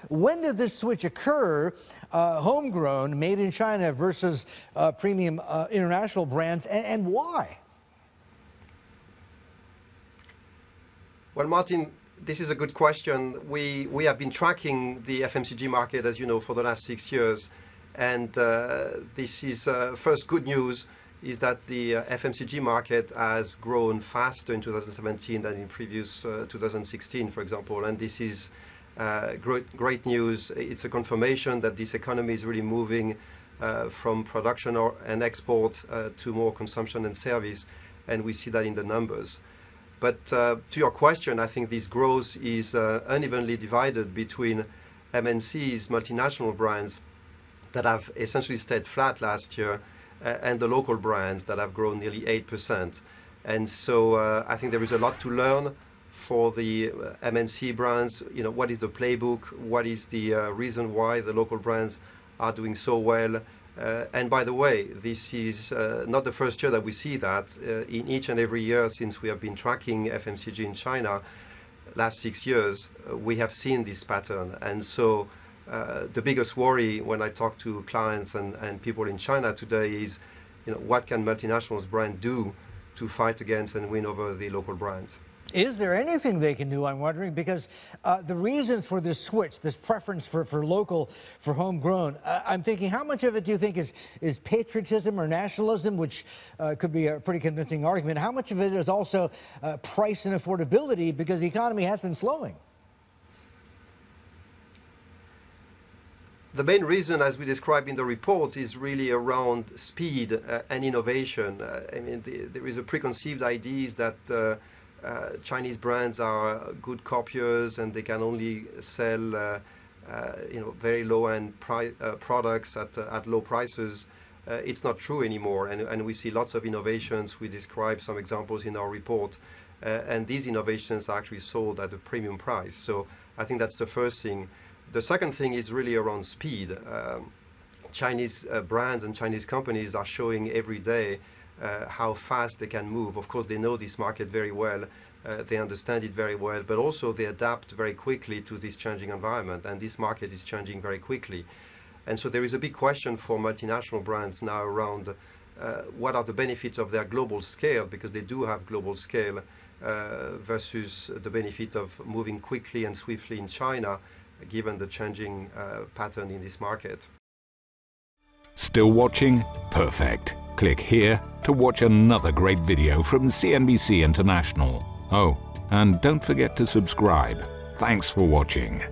when did this switch occur, homegrown, made in China versus premium international brands, and why? Well, Martin, this is a good question. We have been tracking the FMCG market, as you know, for the last 6 years. And this is first good news is that the FMCG market has grown faster in 2017 than in previous 2016, for example. And this is great news. It's a confirmation that this economy is really moving from production and export to more consumption and service. And we see that in the numbers. But to your question, I think this growth is unevenly divided between MNCs, multinational brands, that have essentially stayed flat last year, and the local brands that have grown nearly 8%. And so I think there is a lot to learn for the MNC brands. You know, what is the playbook? What is the reason why the local brands are doing so well? And by the way, this is not the first year that we see that. In each and every year since we have been tracking FMCG in China, last 6 years, we have seen this pattern. And so the biggest worry when I talk to clients and people in China today is, you know, what can multinationals brand do to fight against and win over the local brands? Is there anything they can do, I'm wondering, because the reasons for this switch, this preference for local, for homegrown, I'm thinking, how much of it do you think is patriotism or nationalism, which could be a pretty convincing argument? How much of it is also price and affordability, because the economy has been slowing? The main reason, as we describe in the report, is really around speed and innovation. I mean, there is a preconceived idea that Chinese brands are good copiers and they can only sell very low-end products at low prices. It's not true anymore, and we see lots of innovations. We describe some examples in our report, and these innovations are actually sold at a premium price. So I think that's the first thing. The second thing is really around speed. Chinese brands and Chinese companies are showing every day how fast they can move. Of course, they know this market very well. They understand it very well, but also they adapt very quickly to this changing environment, and this market is changing very quickly. And so there is a big question for multinational brands now around what are the benefits of their global scale, because they do have global scale, versus the benefit of moving quickly and swiftly in China, given the changing pattern in this market. Still watching? Perfect. Click here to watch another great video from CNBC International. Oh, and don't forget to subscribe. Thanks for watching.